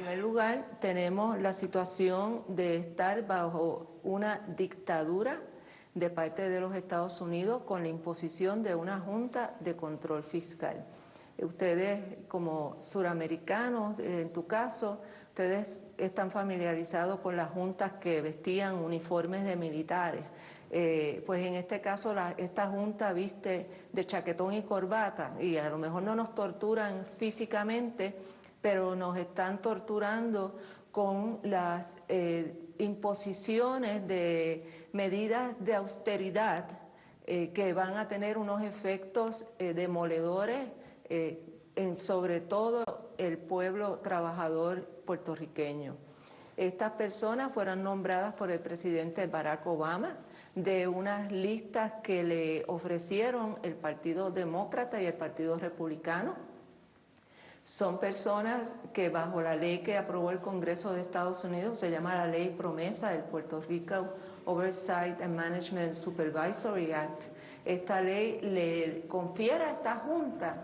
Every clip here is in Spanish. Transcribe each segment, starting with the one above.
primer lugar, tenemos la situación de estar bajo una dictadura de parte de los Estados Unidos con la imposición de una Junta de Control Fiscal. Ustedes, como suramericanos, en tu caso, ustedes están familiarizados con las juntas que vestían uniformes de militares. Pues en este caso esta junta viste de chaquetón y corbata y a lo mejor no nos torturan físicamente, pero nos están torturando con las imposiciones de medidas de austeridad que van a tener unos efectos demoledores sobre todo el pueblo trabajador puertorriqueño. Estas personas fueron nombradas por el presidente Barack Obama de unas listas que le ofrecieron el Partido Demócrata y el Partido Republicano. Son personas que bajo la ley que aprobó el Congreso de Estados Unidos, se llama la Ley Promesa, el Puerto Rico Oversight and Management Supervisory Act, esta ley le confiere a esta Junta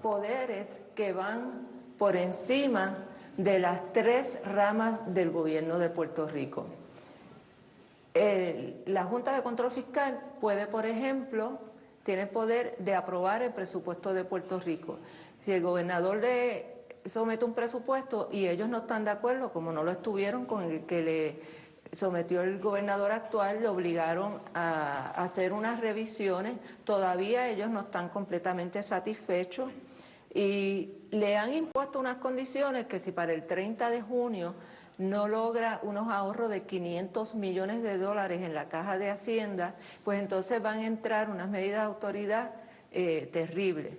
poderes que van por encima de las tres ramas del gobierno de Puerto Rico. La Junta de Control Fiscal puede, por ejemplo, tiene el poder de aprobar el presupuesto de Puerto Rico. Si el gobernador le somete un presupuesto y ellos no están de acuerdo, como no lo estuvieron con el que le sometió el gobernador actual, le obligaron a hacer unas revisiones, todavía ellos no están completamente satisfechos y le han impuesto unas condiciones que si para el 30 de junio no logra unos ahorros de 500 millones de dólares en la caja de Hacienda, pues entonces van a entrar unas medidas de autoridad terribles.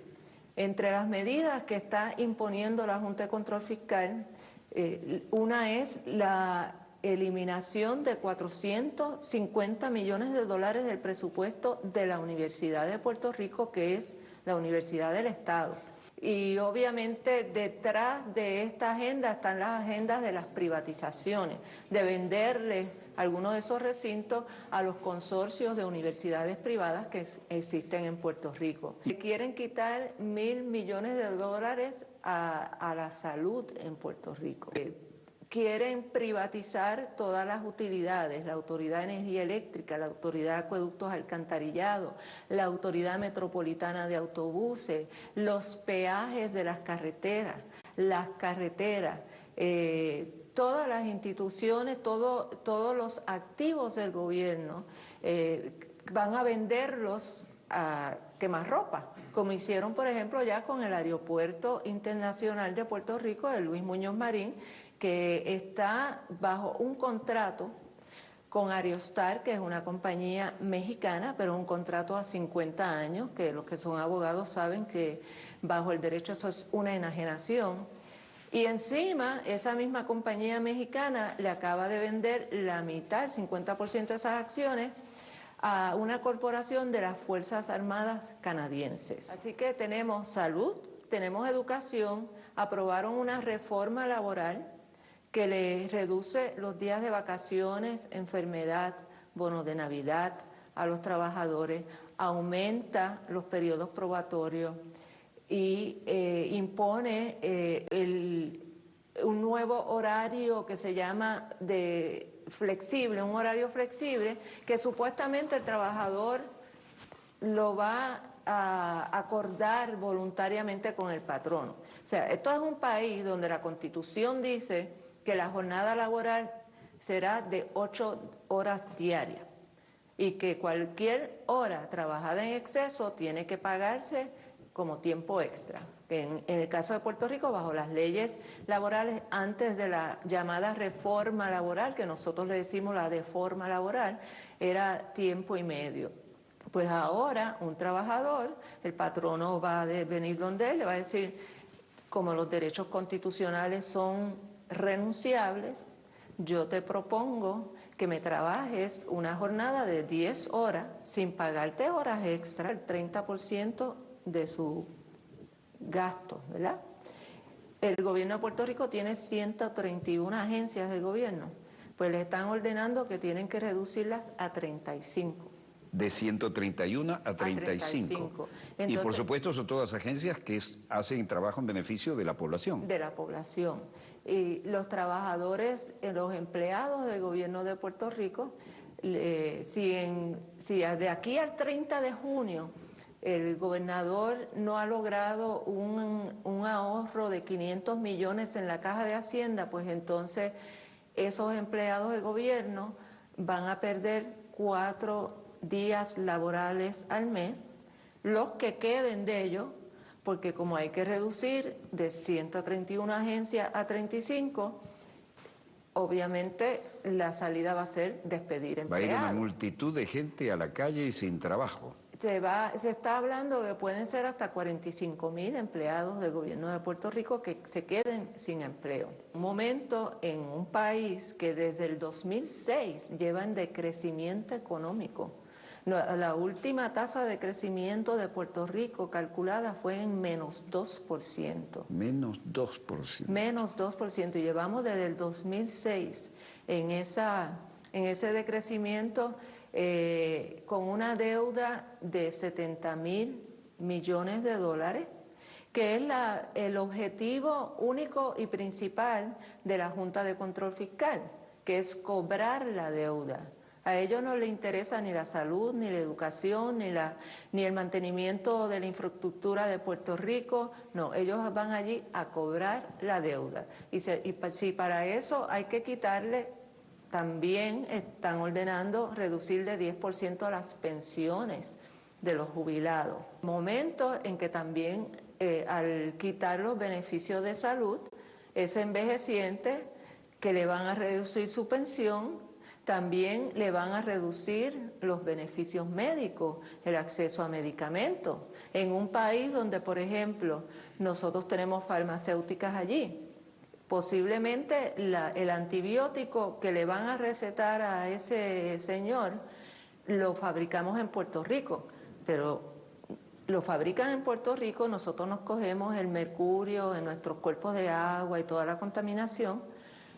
Entre las medidas que está imponiendo la Junta de Control Fiscal, una es la eliminación de 450 millones de dólares del presupuesto de la Universidad de Puerto Rico, que es la Universidad del Estado. Y obviamente detrás de esta agenda están las agendas de las privatizaciones, de venderle algunos de esos recintos a los consorcios de universidades privadas que existen en Puerto Rico. Quieren quitar 1.000 millones de dólares a la salud en Puerto Rico. Quieren privatizar todas las utilidades, la Autoridad de Energía Eléctrica, la Autoridad de Acueductos Alcantarillados, la Autoridad Metropolitana de Autobuses, los peajes de las carreteras, todas las instituciones, todos los activos del gobierno van a venderlos a quemarropa, como hicieron por ejemplo ya con el Aeropuerto Internacional de Puerto Rico de Luis Muñoz Marín, que está bajo un contrato con Aerostar, que es una compañía mexicana, pero un contrato a 50 años, que los que son abogados saben que bajo el derecho eso es una enajenación. Y encima, esa misma compañía mexicana le acaba de vender la mitad, el 50% de esas acciones, a una corporación de las Fuerzas Armadas canadienses. Así que tenemos salud, tenemos educación, aprobaron una reforma laboral que le reduce los días de vacaciones, enfermedad, bono de Navidad a los trabajadores, aumenta los periodos probatorios y impone un nuevo horario que se llama flexible, un horario flexible que supuestamente el trabajador lo va a acordar voluntariamente con el patrono. O sea, esto es un país donde la Constitución dice que la jornada laboral será de 8 horas diarias y que cualquier hora trabajada en exceso tiene que pagarse como tiempo extra. En el caso de Puerto Rico, bajo las leyes laborales, antes de la llamada reforma laboral, que nosotros le decimos la deforma laboral, era tiempo y medio. Pues ahora un trabajador, el patrono va a venir donde él, le va a decir, como los derechos constitucionales son renunciables, yo te propongo que me trabajes una jornada de 10 horas sin pagarte horas extra, el 30% de su gasto, ¿verdad? El gobierno de Puerto Rico tiene 131 agencias de gobierno, pues le están ordenando que tienen que reducirlas a 35. De 131 a 35. Entonces, y por supuesto son todas agencias que hacen trabajo en beneficio de la población. De la población. Y los trabajadores, los empleados del gobierno de Puerto Rico, si de aquí al 30 de junio el gobernador no ha logrado un ahorro de 500 millones en la caja de Hacienda, pues entonces esos empleados del gobierno van a perder 4 días laborales al mes, los que queden de ellos, porque como hay que reducir de 131 agencias a 35, obviamente la salida va a ser despedir empleados. Va a ir una multitud de gente a la calle y sin trabajo. Se está hablando de que pueden ser hasta 45,000 empleados del gobierno de Puerto Rico que se queden sin empleo. Un momento en un país que desde el 2006 lleva en decrecimiento económico. La última tasa de crecimiento de Puerto Rico calculada fue en menos 2%. Menos 2%. Menos 2%. Y llevamos desde el 2006 en ese decrecimiento con una deuda de 70,000 millones de dólares, que es el objetivo único y principal de la Junta de Control Fiscal, que es cobrar la deuda. A ellos no les interesa ni la salud, ni la educación, ni el mantenimiento de la infraestructura de Puerto Rico. No, ellos van allí a cobrar la deuda. Y si para eso hay que quitarle, también están ordenando reducir de 10% a las pensiones de los jubilados. Momento en que también al quitar los beneficios de salud, ese envejeciente que le van a reducir su pensión, también le van a reducir los beneficios médicos, el acceso a medicamentos. En un país donde, por ejemplo, nosotros tenemos farmacéuticas allí, posiblemente el antibiótico que le van a recetar a ese señor lo fabricamos en Puerto Rico, pero lo fabrican en Puerto Rico, nosotros nos cogemos el mercurio en nuestros cuerpos de agua y toda la contaminación,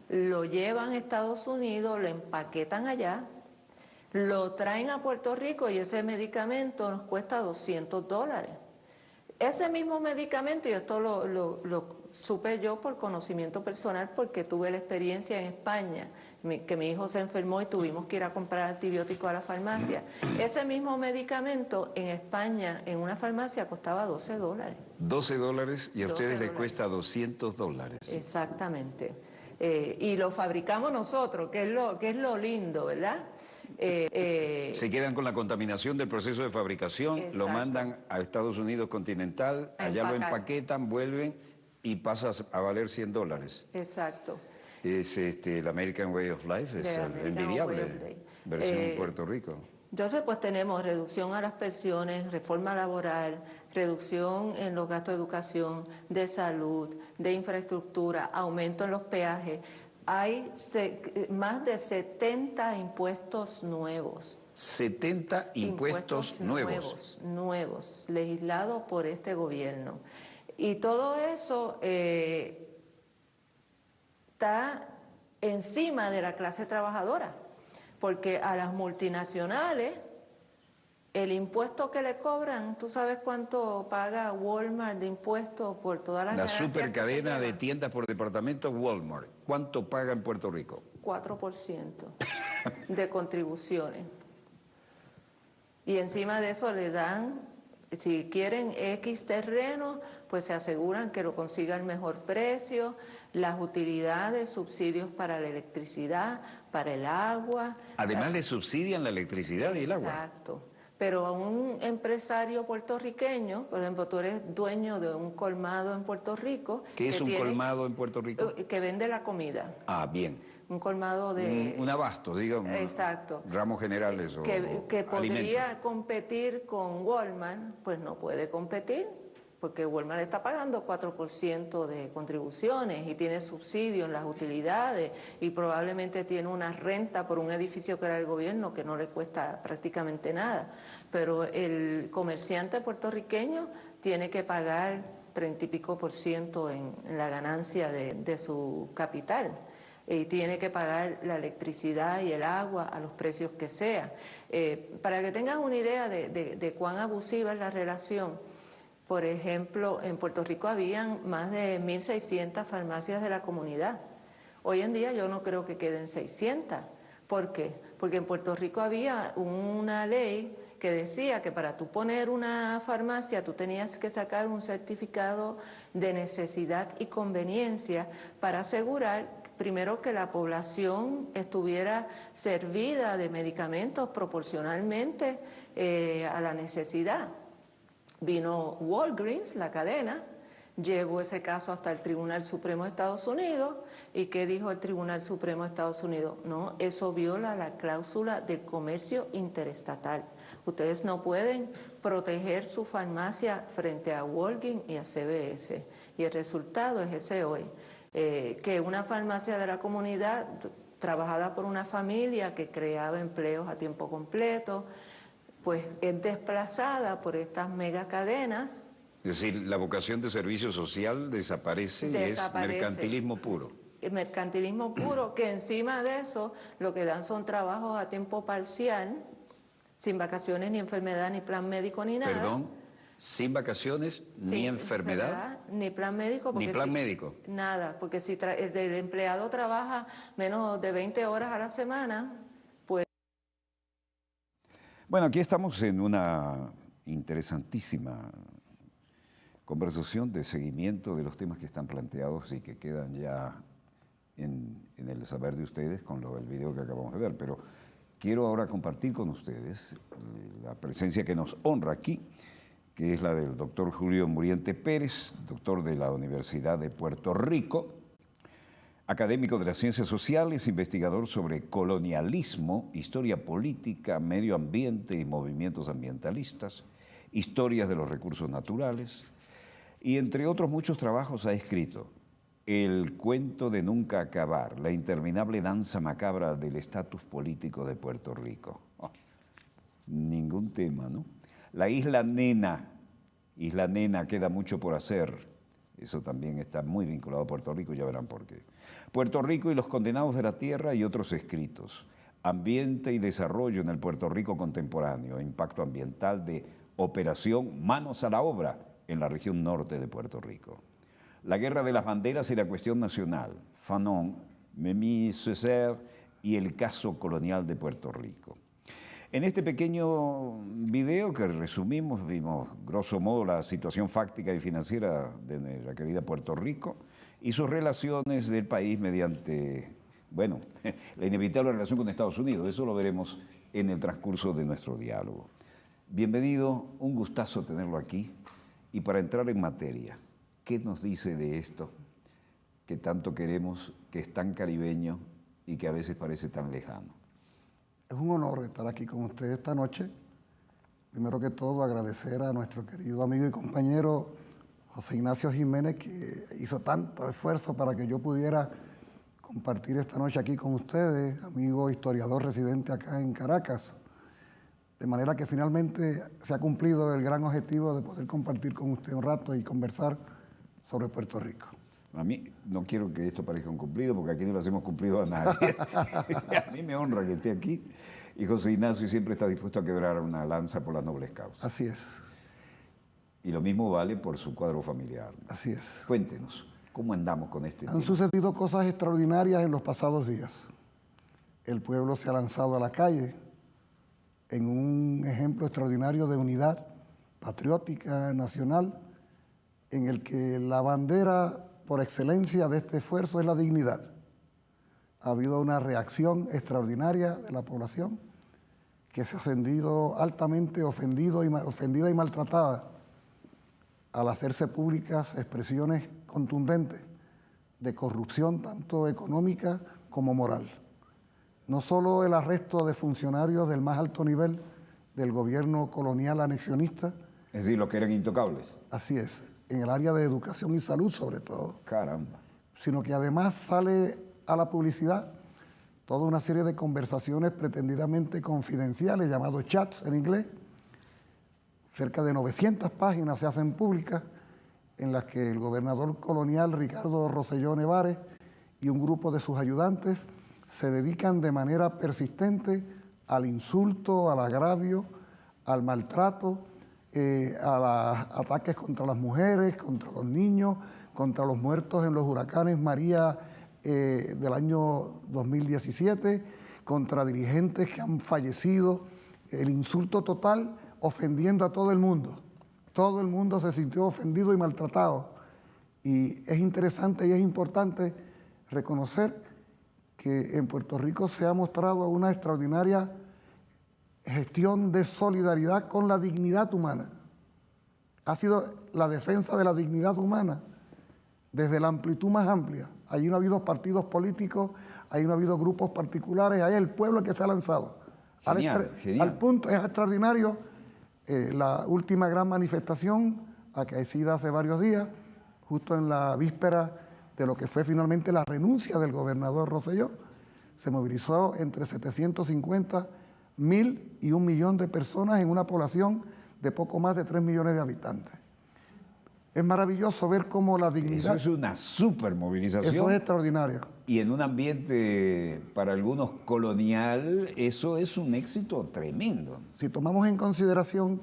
lo llevan a Estados Unidos, lo empaquetan allá, lo traen a Puerto Rico y ese medicamento nos cuesta $200. Ese mismo medicamento, y esto lo supe yo por conocimiento personal porque tuve la experiencia en España, que mi hijo se enfermó y tuvimos que ir a comprar antibióticos a la farmacia. Ese mismo medicamento en España, en una farmacia, costaba $12. $12 y a ustedes les cuesta $200. Exactamente. Y lo fabricamos nosotros, que es lo lindo, ¿verdad? Se quedan con la contaminación del proceso de fabricación, exacto. Lo mandan a Estados Unidos continental, allá lo empaquetan, vuelven y pasa a valer $100. Exacto. Es el American Way of Life, es envidiable, versión Puerto Rico. Entonces, pues tenemos reducción a las pensiones, reforma laboral, reducción en los gastos de educación, de salud, de infraestructura, aumento en los peajes. Hay más de 70 impuestos nuevos. 70 impuestos nuevos. Nuevos, legislados por este gobierno. Y todo eso está encima de la clase trabajadora, porque a las multinacionales el impuesto que le cobran, ¿tú sabes cuánto paga Walmart de impuestos por todas las ganancias? La supercadena de tiendas por departamento Walmart, ¿cuánto paga en Puerto Rico? 4% de contribuciones. Y encima de eso le dan, si quieren X terreno, pues se aseguran que lo consiga al mejor precio, las utilidades, subsidios para la electricidad, para el agua. Además le subsidian la electricidad y el agua. Exacto. Pero a un empresario puertorriqueño, por ejemplo, tú eres dueño de un colmado en Puerto Rico. ¿Qué es un colmado en Puerto Rico? Que vende la comida. Ah, bien. Un colmado de... Un abasto, digamos. Exacto. Ramos generales o que podría alimentos. competir con Walmart, pues no puede competir, porque Walmart está pagando 4% de contribuciones y tiene subsidios en las utilidades y probablemente tiene una renta por un edificio que era del gobierno que no le cuesta prácticamente nada. Pero el comerciante puertorriqueño tiene que pagar 30 y pico % en la ganancia de su capital. y tiene que pagar la electricidad y el agua a los precios que sean. Para que tengas una idea de cuán abusiva es la relación, por ejemplo, en Puerto Rico habían más de 1.600 farmacias de la comunidad. Hoy en día yo no creo que queden 600. ¿Por qué? Porque en Puerto Rico había una ley que decía que para tú poner una farmacia tú tenías que sacar un certificado de necesidad y conveniencia para asegurar primero que la población estuviera servida de medicamentos proporcionalmente a la necesidad. Vino Walgreens, la cadena, llevó ese caso hasta el Tribunal Supremo de Estados Unidos. ¿Y qué dijo el Tribunal Supremo de Estados Unidos? No, eso viola la cláusula del comercio interestatal. Ustedes no pueden proteger su farmacia frente a Walgreens y a CVS. Y el resultado es ese hoy, que una farmacia de la comunidad, trabajada por una familia que creaba empleos a tiempo completo, pues es desplazada por estas megacadenas. Es decir, la vocación de servicio social desaparece y es mercantilismo puro. Mercantilismo puro, que encima de eso lo que dan son trabajos a tiempo parcial, sin vacaciones, ni enfermedad, ni plan médico, ni nada. Perdón, sin vacaciones, ni enfermedad, ni plan médico. Ni plan médico. Nada, porque si el empleado trabaja menos de 20 horas a la semana, pues... Bueno, aquí estamos en una interesantísima conversación de seguimiento de los temas que están planteados y que quedan ya en el saber de ustedes con el video que acabamos de ver. Pero quiero ahora compartir con ustedes la presencia que nos honra aquí, que es la del doctor Julio Muriente Pérez, doctor de la Universidad de Puerto Rico, académico de las ciencias sociales, investigador sobre colonialismo, historia política, medio ambiente y movimientos ambientalistas, historias de los recursos naturales, y entre otros muchos trabajos ha escrito El cuento de nunca acabar, la interminable danza macabra del estatus político de Puerto Rico. Oh, ningún tema, ¿no? La Isla Nena, queda mucho por hacer. Eso también está muy vinculado a Puerto Rico, ya verán por qué. Puerto Rico y los condenados de la tierra y otros escritos. Ambiente y desarrollo en el Puerto Rico contemporáneo. Impacto ambiental de Operación Manos a la Obra en la región norte de Puerto Rico. La guerra de las banderas y la cuestión nacional. Fanon, Memmi Césaire y el caso colonial de Puerto Rico. En este pequeño video que resumimos, vimos grosso modo la situación fáctica y financiera de la querida Puerto Rico y sus relaciones del país mediante, bueno, la inevitable relación con Estados Unidos. Eso lo veremos en el transcurso de nuestro diálogo. Bienvenido, un gustazo tenerlo aquí. Y para entrar en materia, ¿qué nos dice de esto que tanto queremos, que es tan caribeño y que a veces parece tan lejano? Es un honor estar aquí con ustedes esta noche. Primero que todo, agradecer a nuestro querido amigo y compañero José Ignacio Jiménez, que hizo tanto esfuerzo para que yo pudiera compartir esta noche aquí con ustedes, amigo historiador residente acá en Caracas. De manera que finalmente se ha cumplido el gran objetivo de poder compartir con usted un rato y conversar sobre Puerto Rico. A mí no quiero que esto parezca un cumplido, porque aquí no lo hacemos cumplido a nadie. A mí me honra que esté aquí. Y José Ignacio siempre está dispuesto a quebrar una lanza por las nobles causas. Así es. Y lo mismo vale por su cuadro familiar. Así es. Cuéntenos, ¿cómo andamos con este tema? Han sucedido cosas extraordinarias en los pasados días. El pueblo se ha lanzado a la calle en un ejemplo extraordinario de unidad patriótica, nacional, en el que la bandera por excelencia de este esfuerzo es la dignidad. Ha habido una reacción extraordinaria de la población que se ha sentido altamente ofendida y maltratada al hacerse públicas expresiones contundentes de corrupción tanto económica como moral. No solo el arresto de funcionarios del más alto nivel del gobierno colonial anexionista. Es decir, los que eran intocables. Así es, en el área de educación y salud sobre todo. Caramba. Sino que además sale a la publicidad toda una serie de conversaciones pretendidamente confidenciales, llamados chats en inglés. Cerca de 900 páginas se hacen públicas en las que el gobernador colonial Ricardo Rosselló Nevares y un grupo de sus ayudantes se dedican de manera persistente al insulto, al agravio, al maltrato, a los ataques contra las mujeres, contra los niños, contra los muertos en los huracanes María del año 2017, contra dirigentes que han fallecido, el insulto total ofendiendo a todo el mundo. Todo el mundo se sintió ofendido y maltratado. Y es interesante y es importante reconocer que en Puerto Rico se ha mostrado una extraordinaria gestión de solidaridad con la dignidad humana. Ha sido la defensa de la dignidad humana desde la amplitud más amplia. Allí no ha habido partidos políticos, ahí no ha habido grupos particulares, ahí es el pueblo el que se ha lanzado. Genial, genial. Al punto, es extraordinario, la última gran manifestación acaecida hace varios días, justo en la víspera de lo que fue finalmente la renuncia del gobernador Rosselló, se movilizó entre 750.000 y 1 millón de personas en una población de poco más de 3 millones de habitantes. Es maravilloso ver cómo la dignidad... Eso es una super movilización. Eso es extraordinario. Y en un ambiente, para algunos, colonial, eso es un éxito tremendo. Si tomamos en consideración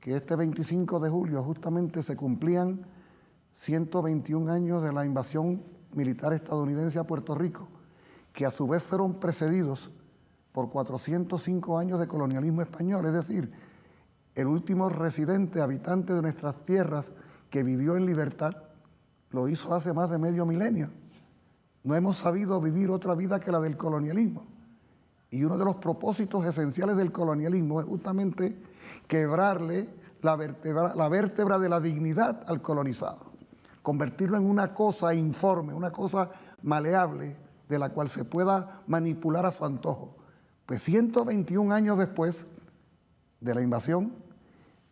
que este 25 de julio justamente se cumplían 121 años de la invasión militar estadounidense a Puerto Rico, que a su vez fueron precedidos por 405 años de colonialismo español, es decir, el último residente, habitante de nuestras tierras que vivió en libertad, lo hizo hace más de medio milenio. No hemos sabido vivir otra vida que la del colonialismo. Y uno de los propósitos esenciales del colonialismo es justamente quebrarle la vértebra de la dignidad al colonizado, convertirlo en una cosa informe, una cosa maleable, de la cual se pueda manipular a su antojo. Pues 121 años después de la invasión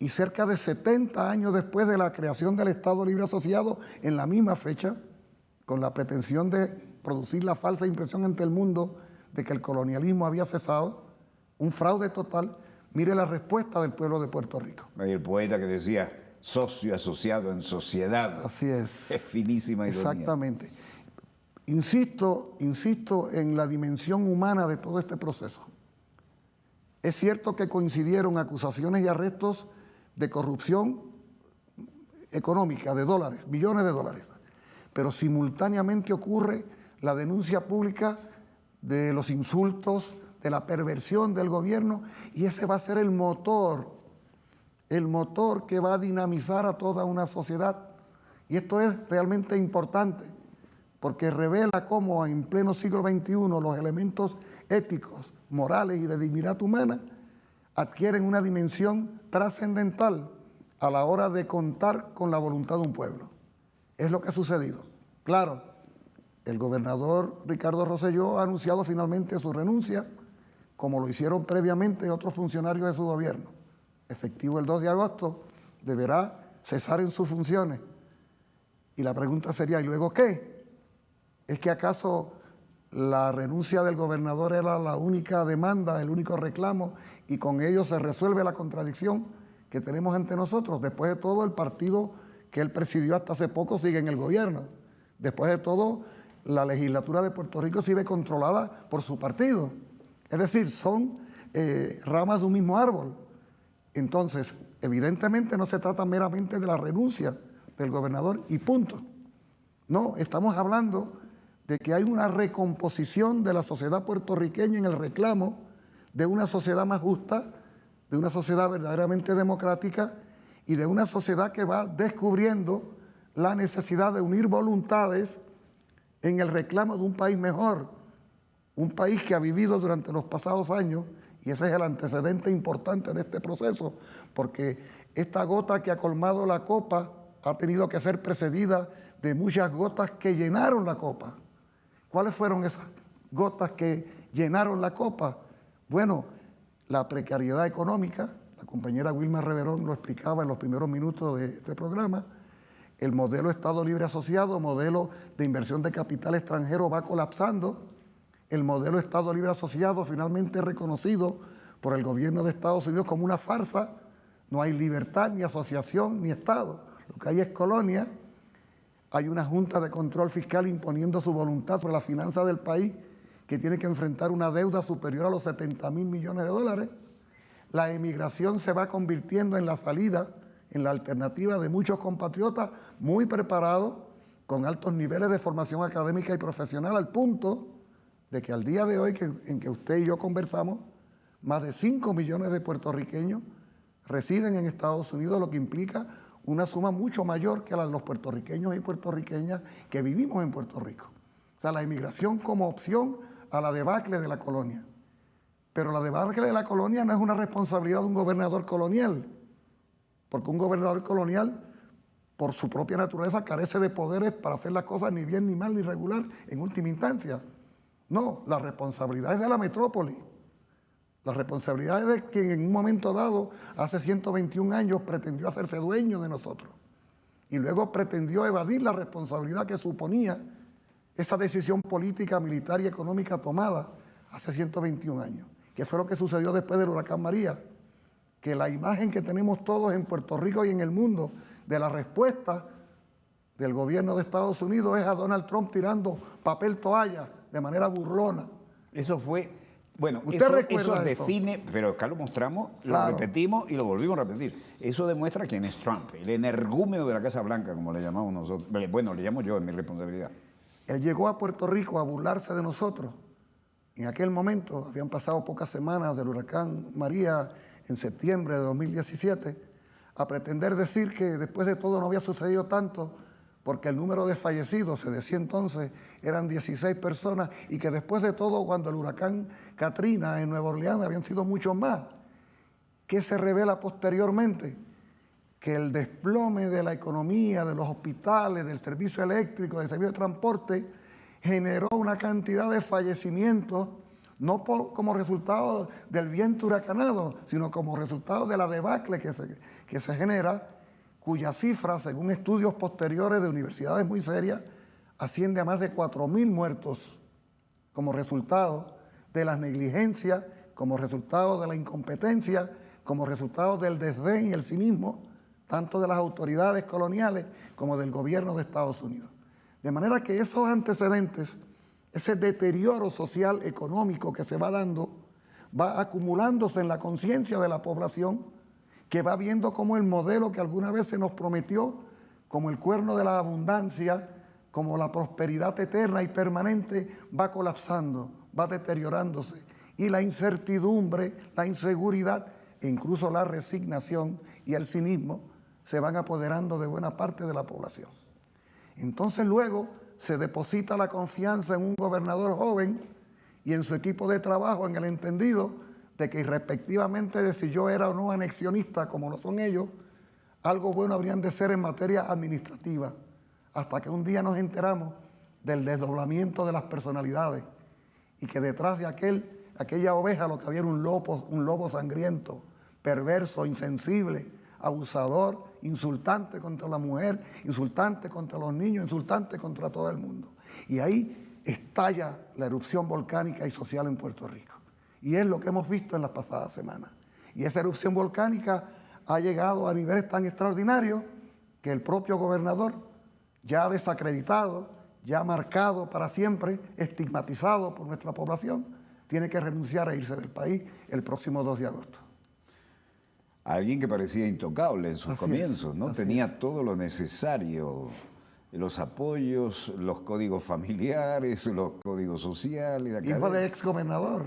y cerca de 70 años después de la creación del Estado Libre Asociado, en la misma fecha, con la pretensión de producir la falsa impresión ante el mundo de que el colonialismo había cesado, un fraude total, mire la respuesta del pueblo de Puerto Rico. Hay el poeta que decía, socio asociado en sociedad. Así es. Es finísima ironía. Exactamente. Insisto en la dimensión humana de todo este proceso. Es cierto que coincidieron acusaciones y arrestos de corrupción económica, de dólares, billones de dólares, pero simultáneamente ocurre la denuncia pública de los insultos, de la perversión del gobierno, y ese va a ser el motor que va a dinamizar a toda una sociedad. Y esto es realmente importante, porque revela cómo en pleno siglo XXI los elementos éticos, morales y de dignidad humana adquieren una dimensión trascendental a la hora de contar con la voluntad de un pueblo. Es lo que ha sucedido. Claro, el gobernador Ricardo Rosselló ha anunciado finalmente su renuncia, como lo hicieron previamente otros funcionarios de su gobierno. Efectivo el 2 de agosto, deberá cesar en sus funciones. Y la pregunta sería, ¿y luego qué? ¿Es que acaso la renuncia del gobernador era la única demanda, el único reclamo, y con ello se resuelve la contradicción que tenemos ante nosotros? Después de todo, el partido que él presidió hasta hace poco sigue en el gobierno. Después de todo, la legislatura de Puerto Rico sigue controlada por su partido. Es decir, son ramas de un mismo árbol. Entonces, evidentemente no se trata meramente de la renuncia del gobernador y punto. No, estamos hablando de que hay una recomposición de la sociedad puertorriqueña en el reclamo de una sociedad más justa, de una sociedad verdaderamente democrática y de una sociedad que va descubriendo la necesidad de unir voluntades en el reclamo de un país mejor, un país que ha vivido durante los pasados años, y ese es el antecedente importante de este proceso, porque esta gota que ha colmado la copa ha tenido que ser precedida de muchas gotas que llenaron la copa. ¿Cuáles fueron esas gotas que llenaron la copa? Bueno, la precariedad económica, la compañera Wilma Reverón lo explicaba en los primeros minutos de este programa, el modelo Estado Libre Asociado, modelo de inversión de capital extranjero va colapsando, el modelo Estado Libre Asociado finalmente reconocido por el gobierno de Estados Unidos como una farsa, no hay libertad, ni asociación, ni Estado, lo que hay es colonia. Hay una Junta de Control Fiscal imponiendo su voluntad sobre la finanza del país, que tiene que enfrentar una deuda superior a los 70.000 millones de dólares. La emigración se va convirtiendo en la salida, en la alternativa de muchos compatriotas muy preparados, con altos niveles de formación académica y profesional, al punto de que al día de hoy en que usted y yo conversamos, más de 5 millones de puertorriqueños residen en Estados Unidos, lo que implica una suma mucho mayor que la de los puertorriqueños y puertorriqueñas que vivimos en Puerto Rico. O sea, la inmigración como opción a la debacle de la colonia. Pero la debacle de la colonia no es una responsabilidad de un gobernador colonial, porque un gobernador colonial, por su propia naturaleza, carece de poderes para hacer las cosas ni bien, ni mal, ni regular, en última instancia. No, la responsabilidad es de la metrópoli. La responsabilidad es de quien en un momento dado, hace 121 años, pretendió hacerse dueño de nosotros. Y luego pretendió evadir la responsabilidad que suponía esa decisión política, militar y económica tomada hace 121 años. Que fue lo que sucedió después del huracán María. Que la imagen que tenemos todos en Puerto Rico y en el mundo de la respuesta del gobierno de Estados Unidos es a Donald Trump tirando papel toalla de manera burlona. Eso fue, bueno, ¿Usted recuerda eso define, pero acá lo mostramos, lo repetimos y lo volvimos a repetir. Eso demuestra quién es Trump, el energúmeno de la Casa Blanca, como le llamamos nosotros. Bueno, le llamo yo, en mi responsabilidad. Él llegó a Puerto Rico a burlarse de nosotros. En aquel momento, habían pasado pocas semanas del huracán María en septiembre de 2017, a pretender decir que después de todo no había sucedido tanto, porque el número de fallecidos, se decía entonces, eran 16 personas, y que después de todo, cuando el huracán Katrina en Nueva Orleans habían sido muchos más. ¿Qué se revela posteriormente? Que el desplome de la economía, de los hospitales, del servicio eléctrico, del servicio de transporte, generó una cantidad de fallecimientos, no como resultado del viento huracanado, sino como resultado de la debacle que se genera, cuya cifra, según estudios posteriores de universidades muy serias, asciende a más de 4.000 muertos como resultado de las negligencias, como resultado de la incompetencia, como resultado del desdén y el cinismo, tanto de las autoridades coloniales como del gobierno de Estados Unidos. De manera que esos antecedentes, ese deterioro social, económico que se va dando, va acumulándose en la conciencia de la población, que va viendo cómo el modelo que alguna vez se nos prometió, como el cuerno de la abundancia, como la prosperidad eterna y permanente, va colapsando, va deteriorándose. Y la incertidumbre, la inseguridad e incluso la resignación y el cinismo se van apoderando de buena parte de la población. Entonces luego se deposita la confianza en un gobernador joven y en su equipo de trabajo, en el entendido de que irrespectivamente de si yo era o no anexionista, como lo son ellos, algo bueno habrían de ser en materia administrativa, hasta que un día nos enteramos del desdoblamiento de las personalidades y que detrás de aquella oveja lo que había era un lobo sangriento, perverso, insensible, abusador, insultante contra la mujer, insultante contra los niños, insultante contra todo el mundo. Y ahí estalla la erupción volcánica y social en Puerto Rico. Y es lo que hemos visto en las pasadas semanas. Y esa erupción volcánica ha llegado a niveles tan extraordinarios que el propio gobernador, ya desacreditado, ya marcado para siempre, estigmatizado por nuestra población, tiene que renunciar a irse del país el próximo 2 de agosto. Alguien que parecía intocable en sus comienzos, ¿no? Tenía todo lo necesario, los apoyos, los códigos familiares, los códigos sociales. Hijo de exgobernador.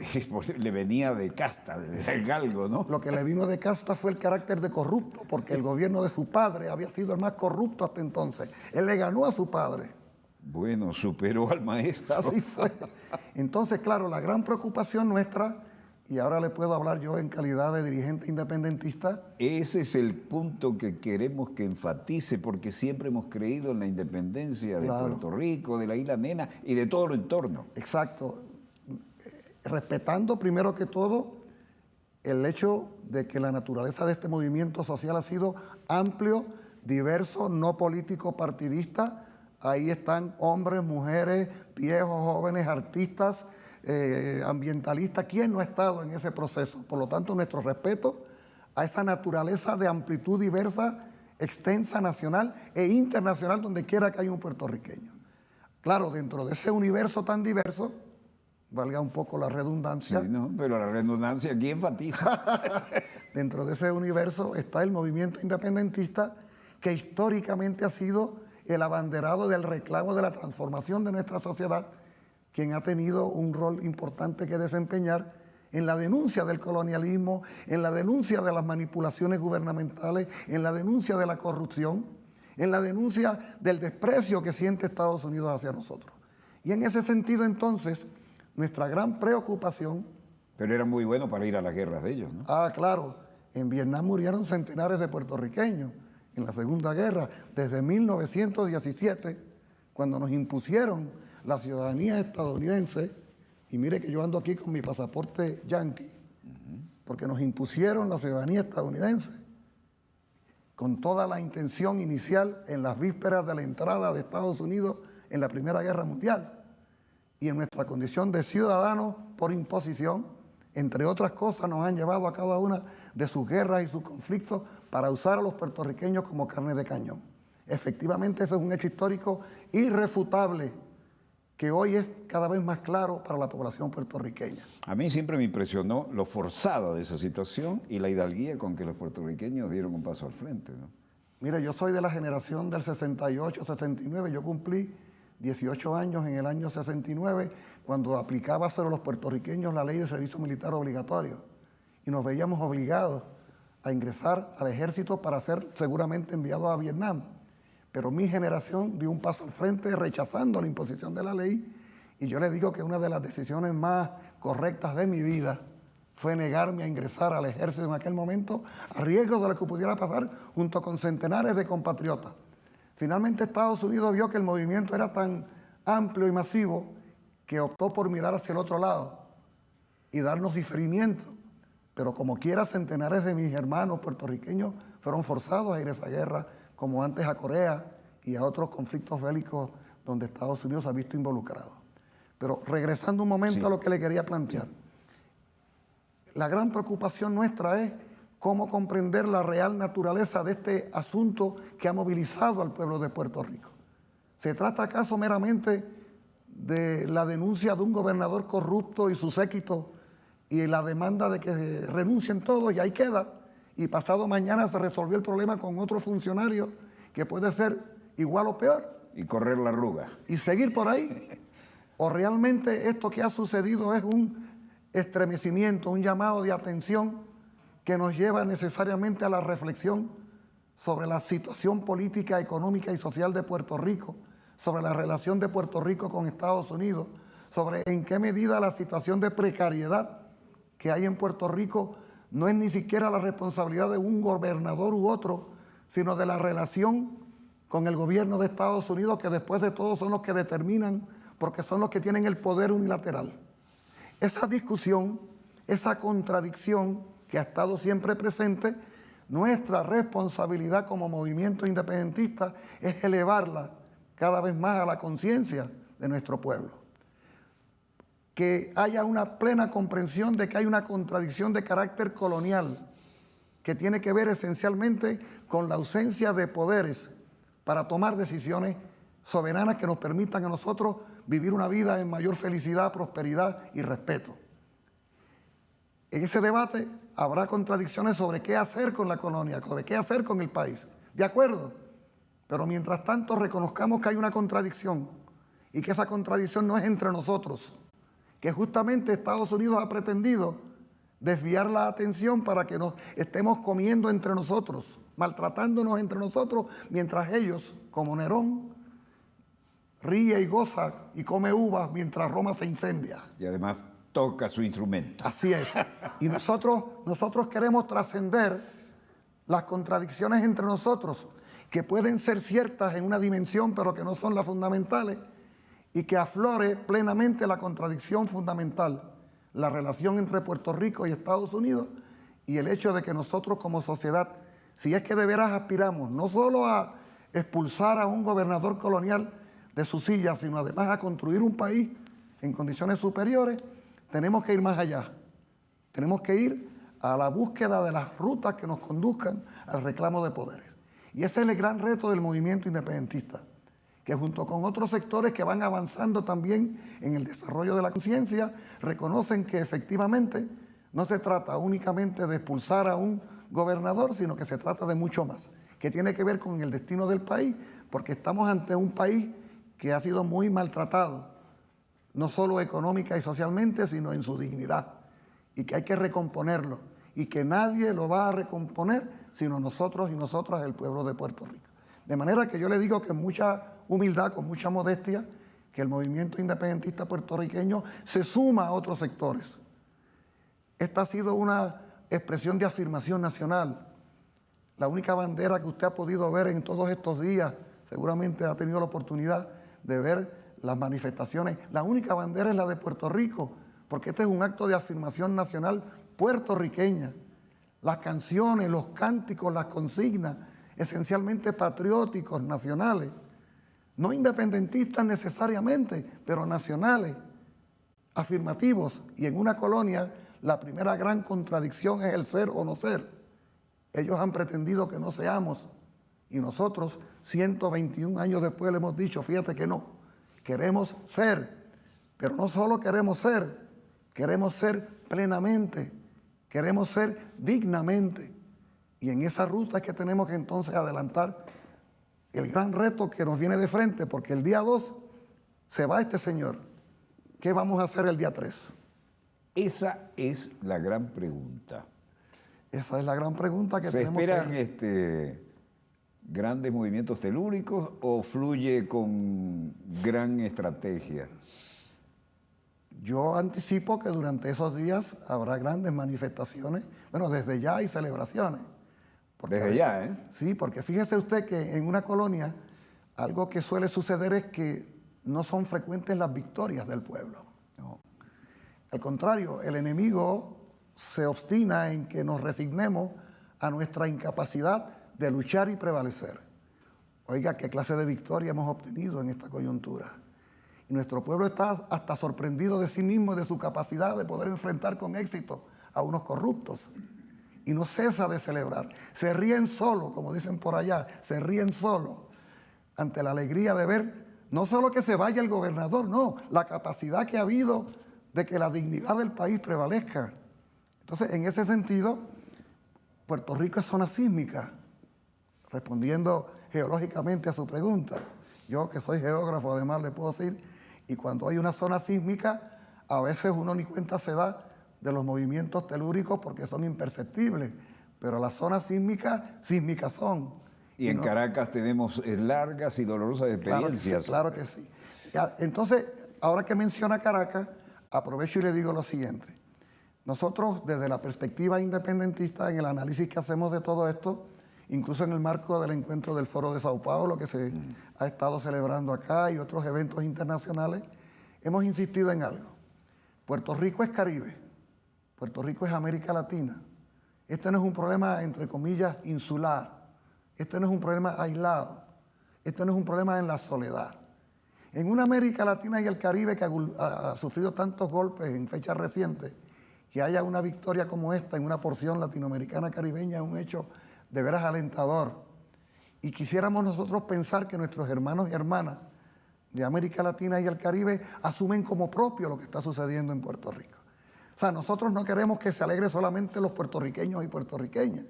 Le venía de casta, del galgo, ¿no? Lo que le vino de casta fue el carácter de corrupto, porque el gobierno de su padre había sido el más corrupto hasta entonces. Él le ganó a su padre. Bueno, superó al maestro. Así fue. Entonces, claro, la gran preocupación nuestra, y ahora le puedo hablar yo en calidad de dirigente independentista. Ese es el punto que queremos que enfatice, porque siempre hemos creído en la independencia de Puerto Rico, de la isla Nena y de todo lo entorno. Exacto. Respetando primero que todo el hecho de que la naturaleza de este movimiento social ha sido amplio, diverso, no político partidista. Ahí están hombres, mujeres, viejos, jóvenes, artistas, ambientalistas. ¿Quién no ha estado en ese proceso? Por lo tanto, nuestro respeto a esa naturaleza de amplitud diversa extensa, nacional e internacional, donde quiera que haya un puertorriqueño. Claro, dentro de ese universo tan diverso, valga un poco la redundancia. Sí, no, pero la redundancia aquí enfatiza. Dentro de ese universo está el movimiento independentista, que históricamente ha sido el abanderado del reclamo de la transformación de nuestra sociedad, quien ha tenido un rol importante que desempeñar en la denuncia del colonialismo, en la denuncia de las manipulaciones gubernamentales, en la denuncia de la corrupción, en la denuncia del desprecio que siente Estados Unidos hacia nosotros. Y en ese sentido, entonces, nuestra gran preocupación... Pero era muy bueno para ir a las guerras de ellos, ¿no? Ah, claro. En Vietnam murieron centenares de puertorriqueños en la Segunda Guerra, desde 1917, cuando nos impusieron la ciudadanía estadounidense. Y mire que yo ando aquí con mi pasaporte yanqui, porque nos impusieron la ciudadanía estadounidense, con toda la intención inicial en las vísperas de la entrada de Estados Unidos en la Primera Guerra Mundial. Y en nuestra condición de ciudadanos por imposición, entre otras cosas, nos han llevado a cada una de sus guerras y sus conflictos para usar a los puertorriqueños como carne de cañón. Efectivamente, ese es un hecho histórico irrefutable, que hoy es cada vez más claro para la población puertorriqueña. A mí siempre me impresionó lo forzado de esa situación y la hidalguía con que los puertorriqueños dieron un paso al frente, ¿no? Mire, yo soy de la generación del 68, 69, yo cumplí 18 años en el año 69, cuando aplicaba sobre los puertorriqueños la ley de servicio militar obligatorio, y nos veíamos obligados a ingresar al ejército para ser seguramente enviados a Vietnam. Pero mi generación dio un paso al frente rechazando la imposición de la ley, y yo le digo que una de las decisiones más correctas de mi vida fue negarme a ingresar al ejército en aquel momento, a riesgo de lo que pudiera pasar junto con centenares de compatriotas. Finalmente Estados Unidos vio que el movimiento era tan amplio y masivo que optó por mirar hacia el otro lado y darnos diferimiento. Pero como quiera, centenares de mis hermanos puertorriqueños fueron forzados a ir a esa guerra, como antes a Corea y a otros conflictos bélicos donde Estados Unidos se ha visto involucrado. Pero regresando un momento a lo que le quería plantear, la gran preocupación nuestra es cómo comprender la real naturaleza de este asunto que ha movilizado al pueblo de Puerto Rico. ¿Se trata acaso meramente de la denuncia de un gobernador corrupto y su séquito y la demanda de que renuncien todos y ahí queda? Y pasado mañana se resolvió el problema con otro funcionario que puede ser igual o peor. Y correr la arruga. Y seguir por ahí. ¿O realmente esto que ha sucedido es un estremecimiento, un llamado de atención que nos lleva necesariamente a la reflexión sobre la situación política, económica y social de Puerto Rico, sobre la relación de Puerto Rico con Estados Unidos, sobre en qué medida la situación de precariedad que hay en Puerto Rico no es ni siquiera la responsabilidad de un gobernador u otro, sino de la relación con el gobierno de Estados Unidos, que después de todo son los que determinan, porque son los que tienen el poder unilateral. Esa discusión, esa contradicción que ha estado siempre presente, nuestra responsabilidad como movimiento independentista es elevarla cada vez más a la conciencia de nuestro pueblo. Que haya una plena comprensión de que hay una contradicción de carácter colonial que tiene que ver esencialmente con la ausencia de poderes para tomar decisiones soberanas que nos permitan a nosotros vivir una vida en mayor felicidad, prosperidad y respeto. En ese debate habrá contradicciones sobre qué hacer con la colonia, sobre qué hacer con el país. ¿De acuerdo? Pero mientras tanto reconozcamos que hay una contradicción y que esa contradicción no es entre nosotros, que justamente Estados Unidos ha pretendido desviar la atención para que nos estemos comiendo entre nosotros, maltratándonos entre nosotros, mientras ellos, como Nerón, ríe y goza y come uvas mientras Roma se incendia. Y además toca su instrumento. Así es. Y nosotros queremos trascender las contradicciones entre nosotros, que pueden ser ciertas en una dimensión, pero que no son las fundamentales, y que aflore plenamente la contradicción fundamental, la relación entre Puerto Rico y Estados Unidos, y el hecho de que nosotros como sociedad, si es que de veras aspiramos no solo a expulsar a un gobernador colonial de su silla, sino además a construir un país en condiciones superiores, tenemos que ir más allá. Tenemos que ir a la búsqueda de las rutas que nos conduzcan al reclamo de poderes. Y ese es el gran reto del movimiento independentista, que junto con otros sectores que van avanzando también en el desarrollo de la conciencia, reconocen que efectivamente no se trata únicamente de expulsar a un gobernador, sino que se trata de mucho más, que tiene que ver con el destino del país, porque estamos ante un país que ha sido muy maltratado, no solo económica y socialmente, sino en su dignidad, y que hay que recomponerlo, y que nadie lo va a recomponer, sino nosotros y nosotras, el pueblo de Puerto Rico. De manera que yo le digo que con mucha humildad, con mucha modestia, que el movimiento independentista puertorriqueño se suma a otros sectores. Esta ha sido una expresión de afirmación nacional. La única bandera que usted ha podido ver en todos estos días, seguramente ha tenido la oportunidad de ver las manifestaciones, la única bandera es la de Puerto Rico, porque este es un acto de afirmación nacional puertorriqueña. Las canciones, los cánticos, las consignas, esencialmente patrióticos, nacionales, no independentistas necesariamente, pero nacionales, afirmativos. Y en una colonia, la primera gran contradicción es el ser o no ser. Ellos han pretendido que no seamos, y nosotros, 121 años después, le hemos dicho, fíjate que no, queremos ser, pero no solo queremos ser plenamente, queremos ser dignamente. Y en esa ruta es que tenemos que entonces adelantar el gran reto que nos viene de frente, porque el día 2 se va este señor. ¿Qué vamos a hacer el día 3? Esa es la gran pregunta. Esa es la gran pregunta que ¿Se tenemos esperan que... grandes movimientos telúricos o fluye con gran estrategia? Yo anticipo que durante esos días habrá grandes manifestaciones, bueno, desde ya hay celebraciones. Desde ya, ¿eh? Sí, porque fíjese usted que en una colonia algo que suele suceder es que no son frecuentes las victorias del pueblo. No. Al contrario, el enemigo se obstina en que nos resignemos a nuestra incapacidad de luchar y prevalecer. Oiga, qué clase de victoria hemos obtenido en esta coyuntura. Y nuestro pueblo está hasta sorprendido de sí mismo y de su capacidad de poder enfrentar con éxito a unos corruptos. Y no cesa de celebrar. Se ríen solo, como dicen por allá, se ríen solo ante la alegría de ver no solo que se vaya el gobernador, no, la capacidad que ha habido de que la dignidad del país prevalezca. Entonces, en ese sentido, Puerto Rico es zona sísmica, respondiendo geológicamente a su pregunta. Yo, que soy geógrafo, además le puedo decir, y cuando hay una zona sísmica, a veces uno ni cuenta se da de los movimientos telúricos porque son imperceptibles, pero las zonas sísmicas son. Y en Caracas tenemos largas y dolorosas experiencias. Claro que sí. Entonces, ahora que menciona Caracas, aprovecho y le digo lo siguiente. Nosotros, desde la perspectiva independentista, en el análisis que hacemos de todo esto, incluso en el marco del encuentro del Foro de Sao Paulo, que se ha estado celebrando acá, y otros eventos internacionales, hemos insistido en algo. Puerto Rico es Caribe. Puerto Rico es América Latina. Este no es un problema, entre comillas, insular. Este no es un problema aislado. Este no es un problema en la soledad. En una América Latina y el Caribe que ha sufrido tantos golpes en fechas recientes, que haya una victoria como esta en una porción latinoamericana caribeña es un hecho de veras alentador. Y quisiéramos nosotros pensar que nuestros hermanos y hermanas de América Latina y el Caribe asumen como propio lo que está sucediendo en Puerto Rico. O sea, nosotros no queremos que se alegren solamente los puertorriqueños y puertorriqueñas.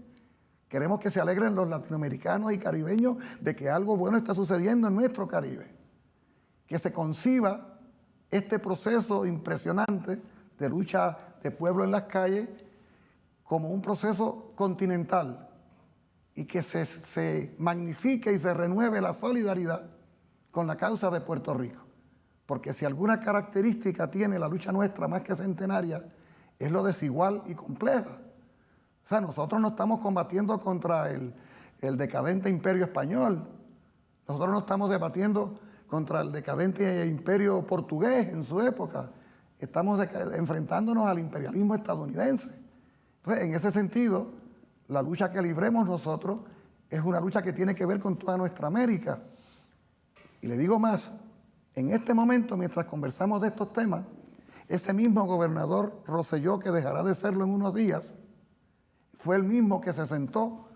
Queremos que se alegren los latinoamericanos y caribeños de que algo bueno está sucediendo en nuestro Caribe. Que se conciba este proceso impresionante de lucha de pueblo en las calles como un proceso continental y que se magnifique y se renueve la solidaridad con la causa de Puerto Rico. Porque si alguna característica tiene la lucha nuestra más que centenaria, es lo desigual y compleja. O sea, nosotros no estamos combatiendo contra el decadente imperio español. Nosotros no estamos debatiendo contra el decadente imperio portugués en su época. Estamos enfrentándonos al imperialismo estadounidense. Entonces, en ese sentido, la lucha que libremos nosotros es una lucha que tiene que ver con toda nuestra América. Y le digo más, en este momento, mientras conversamos de estos temas, ese mismo gobernador Rosselló, que dejará de serlo en unos días, fue el mismo que se sentó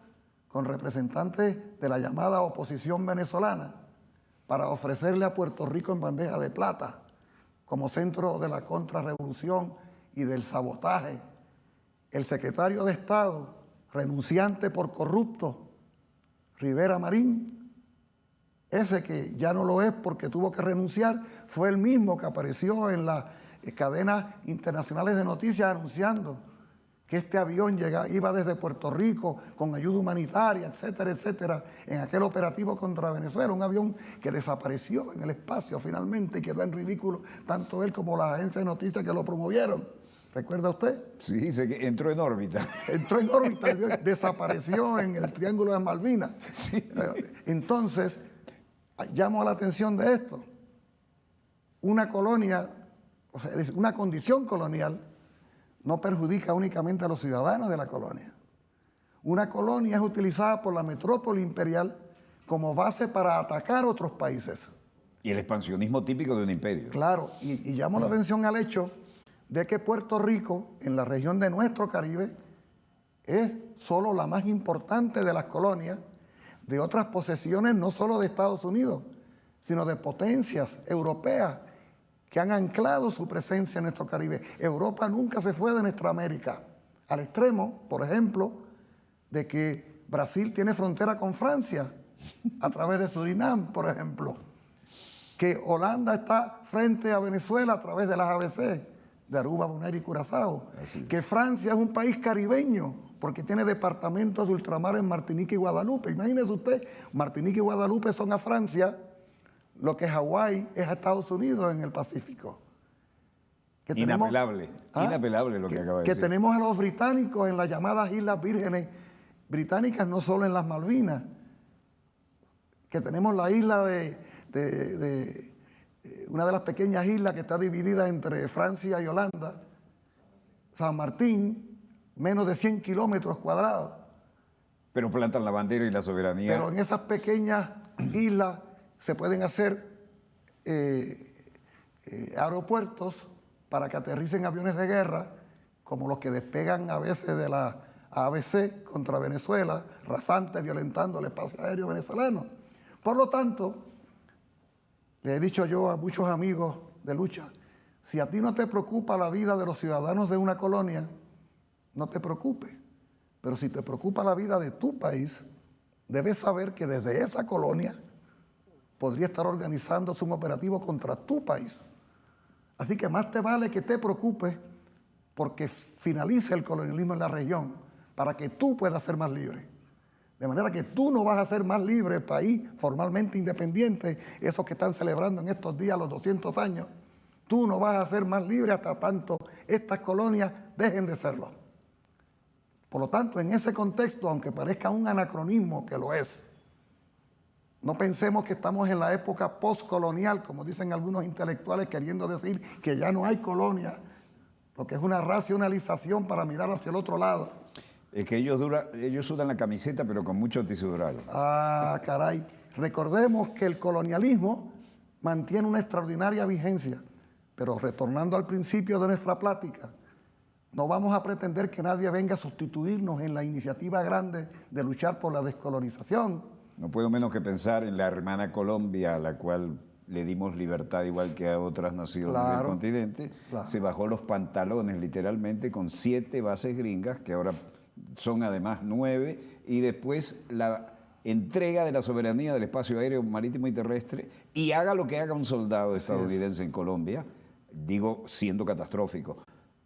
con representantes de la llamada oposición venezolana para ofrecerle a Puerto Rico en bandeja de plata como centro de la contrarrevolución y del sabotaje. El secretario de Estado, renunciante por corrupto, Rivera Marín, ese que ya no lo es porque tuvo que renunciar, fue el mismo que apareció en las cadenas internacionales de noticias anunciando que este avión iba desde Puerto Rico con ayuda humanitaria, etcétera, etcétera, en aquel operativo contra Venezuela, un avión que desapareció en el espacio finalmente y quedó en ridículo tanto él como las agencias de noticias que lo promovieron. ¿Recuerda usted? Sí, dice que entró en órbita. Entró en órbita, desapareció en el Triángulo de Malvinas. Sí. Entonces, llamo la atención de esto. Una colonia, o sea, una condición colonial, no perjudica únicamente a los ciudadanos de la colonia. Una colonia es utilizada por la metrópoli imperial como base para atacar otros países. Y el expansionismo típico de un imperio. Claro, y llamo la atención al hecho de que Puerto Rico, en la región de nuestro Caribe, es solo la más importante de las colonias de otras posesiones, no solo de Estados Unidos, sino de potencias europeas que han anclado su presencia en nuestro Caribe. Europa nunca se fue de nuestra América, al extremo, por ejemplo, de que Brasil tiene frontera con Francia, a través de Surinam, por ejemplo, que Holanda está frente a Venezuela a través de las ABC, de Aruba, Bonaire y Curazao, que Francia es un país caribeño, porque tiene departamentos de ultramar en Martinica y Guadalupe. Imagínese usted, Martinica y Guadalupe son a Francia, lo que Hawái es a Estados Unidos en el Pacífico. Inapelable, inapelable lo que acaba de decir. Que tenemos a los británicos en las llamadas Islas Vírgenes Británicas, no solo en las Malvinas, que tenemos la isla una de las pequeñas islas que está dividida entre Francia y Holanda, San Martín, menos de 100 kilómetros cuadrados. Pero plantan la bandera y la soberanía. Pero en esas pequeñas islas se pueden hacer aeropuertos para que aterricen aviones de guerra, como los que despegan a veces de la ABC contra Venezuela, rasantes, violentando el espacio aéreo venezolano. Por lo tanto, le he dicho yo a muchos amigos de lucha, si a ti no te preocupa la vida de los ciudadanos de una colonia, no te preocupes. Pero si te preocupa la vida de tu país, debes saber que desde esa colonia podría estar organizándose un operativo contra tu país. Así que más te vale que te preocupes porque finalice el colonialismo en la región para que tú puedas ser más libre. De manera que tú no vas a ser más libre, país formalmente independiente, esos que están celebrando en estos días los 200 años, tú no vas a ser más libre hasta tanto estas colonias dejen de serlo. Por lo tanto, en ese contexto, aunque parezca un anacronismo, que lo es, no pensemos que estamos en la época postcolonial, como dicen algunos intelectuales queriendo decir que ya no hay colonia, lo que es una racionalización para mirar hacia el otro lado. Es que ellos sudan la camiseta, pero con mucho antisudorado. Ah, caray. Recordemos que el colonialismo mantiene una extraordinaria vigencia, pero retornando al principio de nuestra plática, no vamos a pretender que nadie venga a sustituirnos en la iniciativa grande de luchar por la descolonización. No puedo menos que pensar en la hermana Colombia, a la cual le dimos libertad igual que a otras naciones del continente. Claro. Se bajó los pantalones literalmente con 7 bases gringas, que ahora son además 9, y después la entrega de la soberanía del espacio aéreo, marítimo y terrestre, y haga lo que haga un soldado estadounidense en Colombia, digo siendo catastrófico,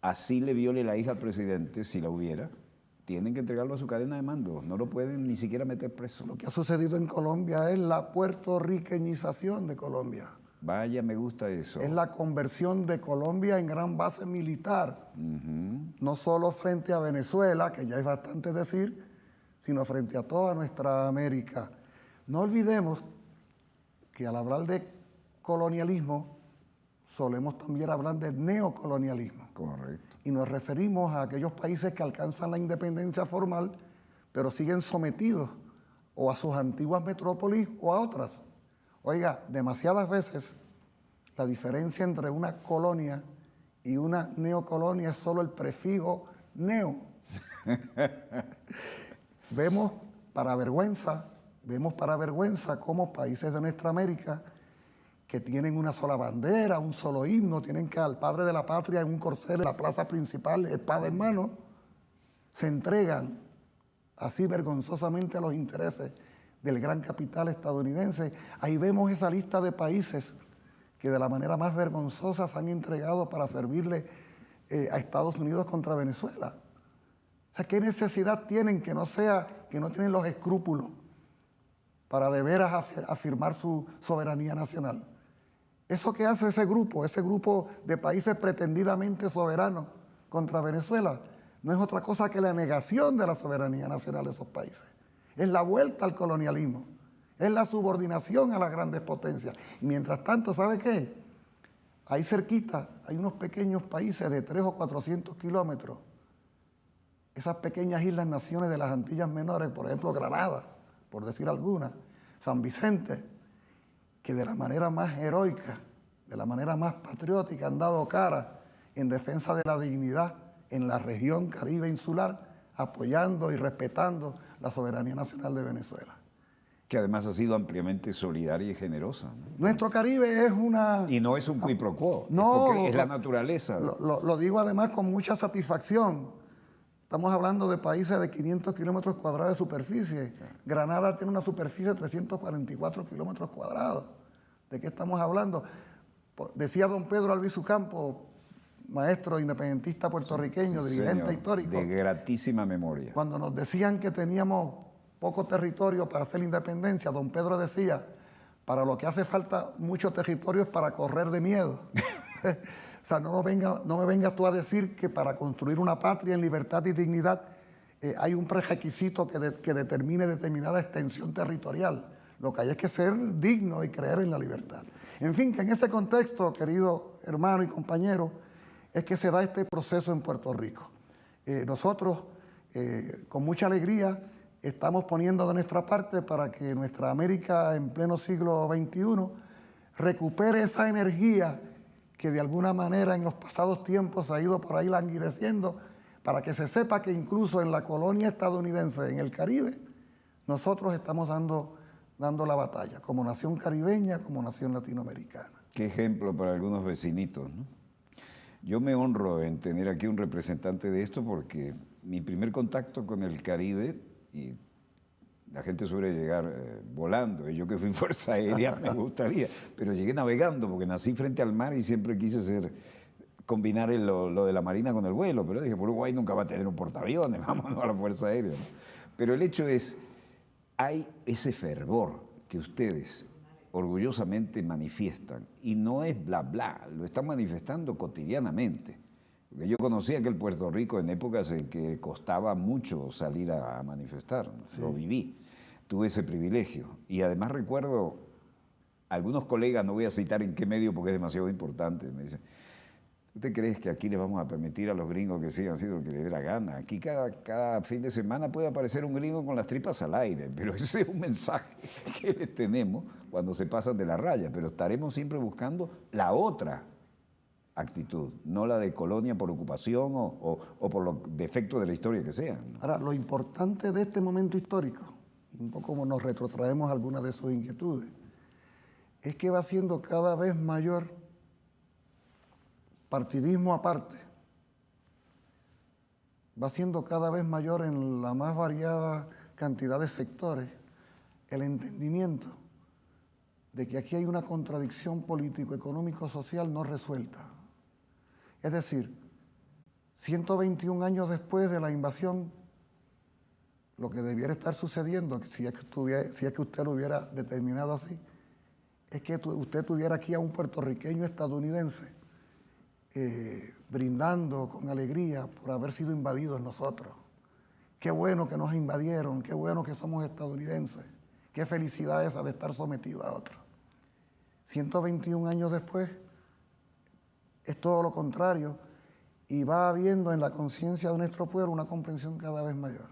así le viole la hija al presidente, si la hubiera, tienen que entregarlo a su cadena de mando, no lo pueden ni siquiera meter preso. Lo que ha sucedido en Colombia es la puertorriqueñización de Colombia. Vaya, me gusta eso. Es la conversión de Colombia en gran base militar, no solo frente a Venezuela, que ya es bastante decir, sino frente a toda nuestra América. No olvidemos que al hablar de colonialismo, solemos también hablar de neocolonialismo. Correcto. Y nos referimos a aquellos países que alcanzan la independencia formal, pero siguen sometidos o a sus antiguas metrópolis o a otras. Oiga, demasiadas veces la diferencia entre una colonia y una neocolonia es solo el prefijo neo. Vemos para vergüenza, vemos para vergüenza cómo países de nuestra América que tienen una sola bandera, un solo himno, tienen que al padre de la patria en un corcel en la plaza principal, espada en mano, se entregan así vergonzosamente a los intereses del gran capital estadounidense. Ahí vemos esa lista de países que de la manera más vergonzosa se han entregado para servirle a Estados Unidos contra Venezuela. O sea, ¿qué necesidad tienen que no tienen los escrúpulos para de veras afirmar su soberanía nacional? Eso que hace ese grupo de países pretendidamente soberanos contra Venezuela, no es otra cosa que la negación de la soberanía nacional de esos países. Es la vuelta al colonialismo, es la subordinación a las grandes potencias. Y mientras tanto, ¿sabe qué? Ahí cerquita hay unos pequeños países de 300 o 400 kilómetros. Esas pequeñas islas naciones de las Antillas Menores, por ejemplo Granada, por decir alguna, San Vicente, que de la manera más heroica, de la manera más patriótica han dado cara en defensa de la dignidad en la región Caribe insular, apoyando y respetando la soberanía nacional de Venezuela. Que además ha sido ampliamente solidaria y generosa, ¿no? Nuestro Caribe es una... Y no es un qui pro quo, No, porque es la naturaleza. Lo digo además con mucha satisfacción. Estamos hablando de países de 500 kilómetros cuadrados de superficie. Granada tiene una superficie de 344 kilómetros cuadrados. ¿De qué estamos hablando? Decía don Pedro Albizu Campos, maestro independentista puertorriqueño, dirigente señor, histórico. de gratísima memoria. Cuando nos decían que teníamos poco territorio para hacer la independencia, don Pedro decía, para lo que hace falta mucho territorio es para correr de miedo. O sea, no me vengas tú a decir que para construir una patria en libertad y dignidad hay un prerequisito que determine determinada extensión territorial. Lo que hay es que ser digno y creer en la libertad. En fin, que en ese contexto, querido hermano y compañero, es que se da este proceso en Puerto Rico. Nosotros, con mucha alegría, estamos poniendo de nuestra parte para que nuestra América en pleno siglo XXI recupere esa energía que de alguna manera en los pasados tiempos ha ido por ahí languideciendo, para que se sepa que incluso en la colonia estadounidense, en el Caribe, nosotros estamos dando la batalla, como nación caribeña, como nación latinoamericana. Qué ejemplo para algunos vecinitos, ¿no? Yo me honro en tener aquí un representante de esto porque mi primer contacto con el Caribe, y la gente suele llegar volando, y yo que fui en Fuerza Aérea me gustaría, pero llegué navegando porque nací frente al mar y siempre quise combinar lo de la Marina con el vuelo, pero dije, por Uruguay nunca va a tener un portaaviones, vámonos a la Fuerza Aérea, ¿no? Pero el hecho es, hay ese fervor que ustedes orgullosamente manifiestan, y no es bla bla, lo están manifestando cotidianamente. Porque yo conocía aquel Puerto Rico en épocas en que costaba mucho salir a manifestar, sí. Lo viví, tuve ese privilegio. Y además recuerdo algunos colegas, no voy a citar en qué medio porque es demasiado importante, me dicen, ¿usted cree que aquí les vamos a permitir a los gringos que sigan haciendo lo que les dé la gana? Aquí cada fin de semana puede aparecer un gringo con las tripas al aire, pero ese es un mensaje que les tenemos cuando se pasan de la raya, pero estaremos siempre buscando la otra actitud, no la de colonia por ocupación o por los defectos de la historia que sean. Ahora, lo importante de este momento histórico, un poco como nos retrotraemos a algunas de sus inquietudes, es que va siendo cada vez mayor, partidismo aparte, va siendo cada vez mayor en la más variada cantidad de sectores el entendimiento de que aquí hay una contradicción político-económico-social no resuelta. Es decir, 121 años después de la invasión, lo que debiera estar sucediendo, si es que usted lo hubiera determinado así, es que usted tuviera aquí a un puertorriqueño estadounidense brindando con alegría por haber sido invadidos nosotros. Qué bueno que nos invadieron, qué bueno que somos estadounidenses, qué felicidad esa de estar sometidos a otros. 121 años después, es todo lo contrario y va habiendo en la conciencia de nuestro pueblo una comprensión cada vez mayor.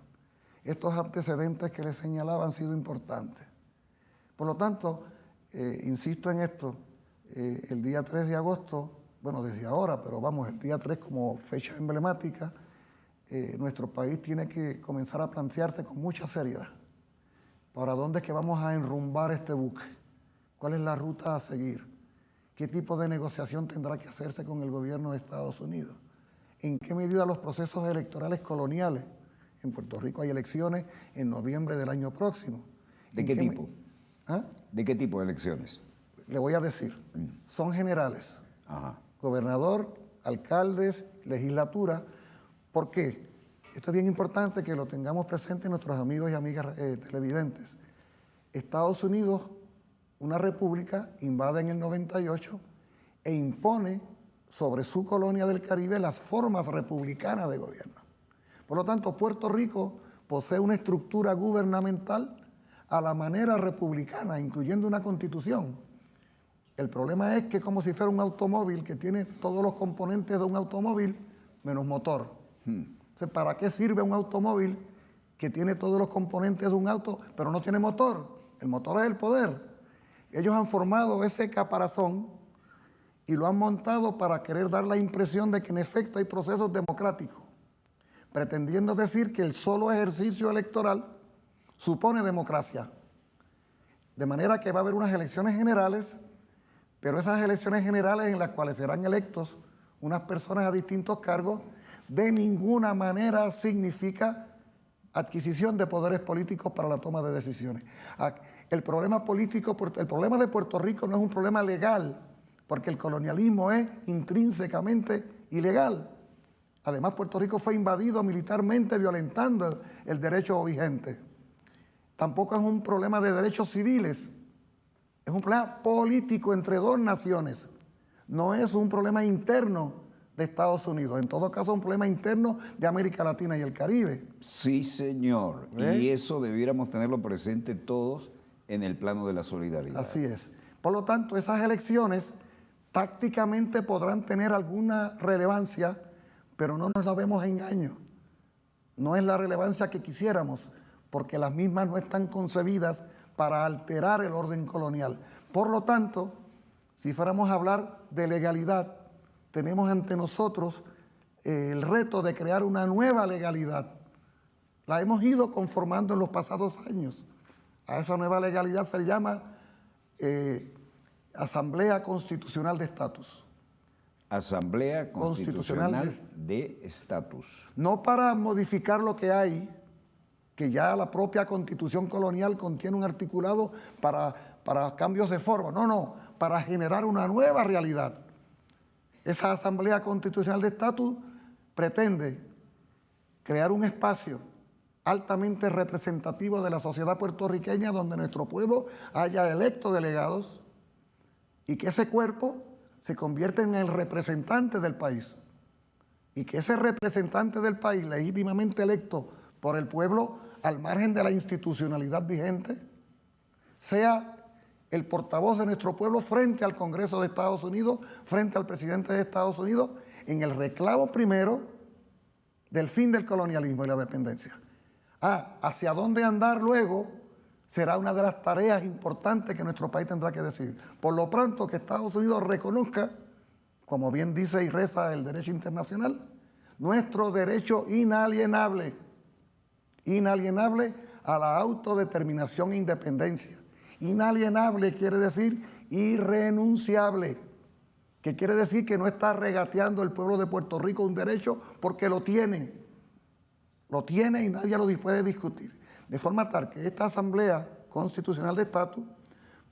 Estos antecedentes que les señalaba han sido importantes. Por lo tanto, insisto en esto, el día 3 de agosto, bueno, desde ahora, pero vamos, el día 3 como fecha emblemática, nuestro país tiene que comenzar a plantearse con mucha seriedad ¿Para dónde es que vamos a enrumbar este buque? ¿Cuál es la ruta a seguir? ¿Qué tipo de negociación tendrá que hacerse con el gobierno de Estados Unidos? ¿En qué medida los procesos electorales coloniales? En Puerto Rico hay elecciones en noviembre del año próximo. ¿De qué tipo? ¿Ah? ¿De qué tipo de elecciones? Le voy a decir, son generales. Ajá. Gobernador, alcaldes, legislatura. ¿Por qué? Esto es bien importante que lo tengamos presente nuestros amigos y amigas televidentes. Estados Unidos, una república, invade en el 98 e impone sobre su colonia del Caribe las formas republicanas de gobierno. Por lo tanto, Puerto Rico posee una estructura gubernamental a la manera republicana, incluyendo una constitución. El problema es que es como si fuera un automóvil que tiene todos los componentes de un automóvil menos motor. Entonces, ¿para qué sirve un automóvil que tiene todos los componentes de un auto pero no tiene motor? El motor es el poder. Ellos han formado ese caparazón y lo han montado para querer dar la impresión de que en efecto hay procesos democráticos, pretendiendo decir que el solo ejercicio electoral supone democracia. De manera que va a haber unas elecciones generales, pero esas elecciones generales en las cuales serán electos unas personas a distintos cargos, de ninguna manera significa adquisición de poderes políticos para la toma de decisiones. El problema político, el problema de Puerto Rico no es un problema legal, porque el colonialismo es intrínsecamente ilegal. Además, Puerto Rico fue invadido militarmente, violentando el derecho vigente. Tampoco es un problema de derechos civiles, es un problema político entre dos naciones. No es un problema interno de Estados Unidos, en todo caso es un problema interno de América Latina y el Caribe. Sí, señor. Y eso debiéramos tenerlo presente todos en el plano de la solidaridad. Así es. Por lo tanto, esas elecciones tácticamente podrán tener alguna relevancia, pero no nos damos engaño. No es la relevancia que quisiéramos, porque las mismas no están concebidas para alterar el orden colonial. Por lo tanto, si fuéramos a hablar de legalidad, tenemos ante nosotros el reto de crear una nueva legalidad. La hemos ido conformando en los pasados años. A esa nueva legalidad se le llama Asamblea Constitucional de Estatus. Asamblea Constitucional de Estatus. No para modificar lo que hay, que ya la propia Constitución colonial contiene un articulado para cambios de forma. No, para generar una nueva realidad. Esa Asamblea Constitucional de Estatus pretende crear un espacio altamente representativo de la sociedad puertorriqueña donde nuestro pueblo haya electo delegados y que ese cuerpo se convierta en el representante del país y que ese representante del país legítimamente electo por el pueblo al margen de la institucionalidad vigente sea el portavoz de nuestro pueblo frente al Congreso de Estados Unidos, frente al presidente de Estados Unidos, en el reclamo primero del fin del colonialismo y la dependencia. Hacia dónde andar luego será una de las tareas importantes que nuestro país tendrá que decidir. Por lo pronto que Estados Unidos reconozca, como bien dice y reza el derecho internacional, nuestro derecho inalienable a la autodeterminación e independencia. Inalienable quiere decir irrenunciable, que quiere decir que no está regateando el pueblo de Puerto Rico un derecho porque lo tiene y nadie lo puede discutir. De forma tal que esta Asamblea Constitucional de Estatus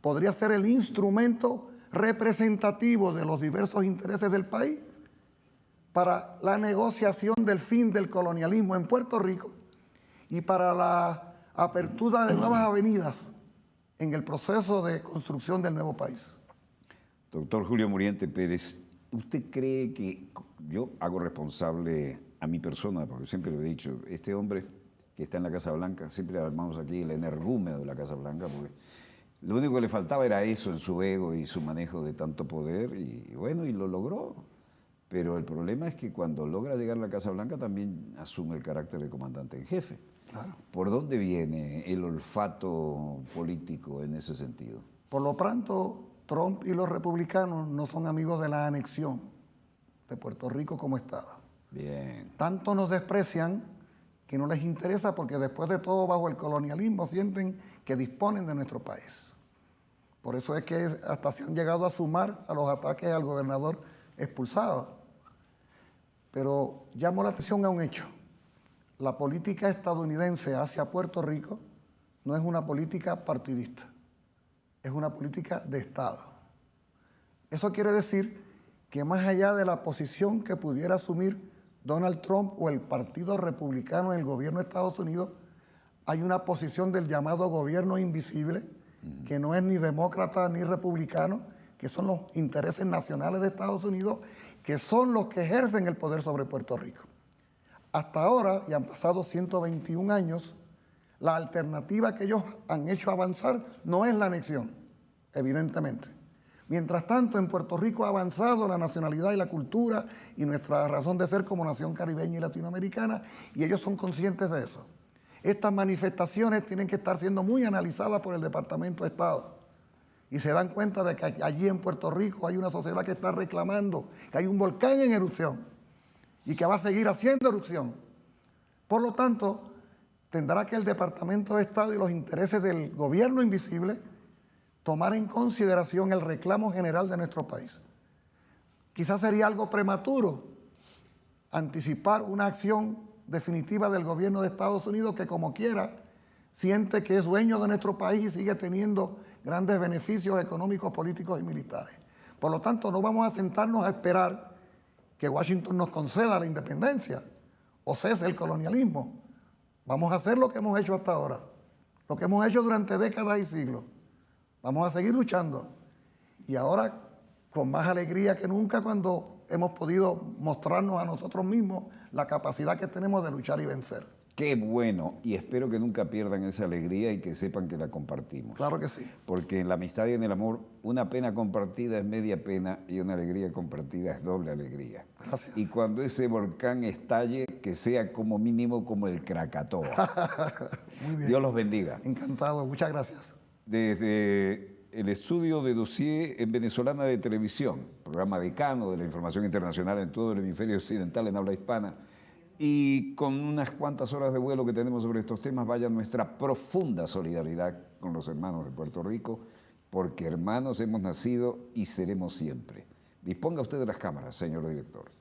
podría ser el instrumento representativo de los diversos intereses del país para la negociación del fin del colonialismo en Puerto Rico y para la apertura de nuevas avenidas en el proceso de construcción del nuevo país. Doctor Julio Muriente Pérez, ¿usted cree que yo hago responsable a mi persona, porque siempre lo he dicho, este hombre que está en la Casa Blanca, siempre armamos aquí el energúmeno de la Casa Blanca, porque lo único que le faltaba era eso en su ego y su manejo de tanto poder, y bueno, y lo logró. Pero el problema es que cuando logra llegar a la Casa Blanca también asume el carácter de comandante en jefe. Claro. ¿Por dónde viene el olfato político en ese sentido? Por lo pronto, Trump y los republicanos no son amigos de la anexión de Puerto Rico como Estado. Bien. Tanto nos desprecian que no les interesa porque después de todo bajo el colonialismo sienten que disponen de nuestro país. Por eso es que hasta se han llegado a sumar a los ataques al gobernador expulsado. Pero llamo la atención a un hecho. La política estadounidense hacia Puerto Rico no es una política partidista, es una política de Estado. Eso quiere decir que más allá de la posición que pudiera asumir Donald Trump o el Partido Republicano en el gobierno de Estados Unidos, hay una posición del llamado gobierno invisible, que no es ni demócrata ni republicano, que son los intereses nacionales de Estados Unidos, que son los que ejercen el poder sobre Puerto Rico. Hasta ahora, y han pasado 121 años, la alternativa que ellos han hecho avanzar no es la anexión, evidentemente. Mientras tanto, en Puerto Rico ha avanzado la nacionalidad y la cultura y nuestra razón de ser como nación caribeña y latinoamericana, y ellos son conscientes de eso. Estas manifestaciones tienen que estar siendo muy analizadas por el Departamento de Estado. Y se dan cuenta de que allí en Puerto Rico hay una sociedad que está reclamando que hay un volcán en erupción y que va a seguir haciendo erupción. Por lo tanto, tendrá que el Departamento de Estado y los intereses del gobierno invisible tomar en consideración el reclamo general de nuestro país. Quizás sería algo prematuro anticipar una acción definitiva del gobierno de Estados Unidos que como quiera siente que es dueño de nuestro país y sigue teniendo grandes beneficios económicos, políticos y militares. Por lo tanto, no vamos a sentarnos a esperar que Washington nos conceda la independencia o cese el colonialismo. Vamos a hacer lo que hemos hecho hasta ahora, lo que hemos hecho durante décadas y siglos. Vamos a seguir luchando. Y ahora, con más alegría que nunca, cuando hemos podido mostrarnos a nosotros mismos la capacidad que tenemos de luchar y vencer. Qué bueno, y espero que nunca pierdan esa alegría y que sepan que la compartimos. Claro que sí. Porque en la amistad y en el amor, una pena compartida es media pena y una alegría compartida es doble alegría. Gracias. Y cuando ese volcán estalle, que sea como mínimo como el Krakatoa. Muy bien. Dios los bendiga. Encantado, muchas gracias. Desde el estudio de dossier en Venezolana de Televisión, programa decano de la información internacional en todo el hemisferio occidental en habla hispana, y con unas cuantas horas de vuelo que tenemos sobre estos temas, vaya nuestra profunda solidaridad con los hermanos de Puerto Rico, porque hermanos hemos nacido y seremos siempre. Disponga usted de las cámaras, señor director.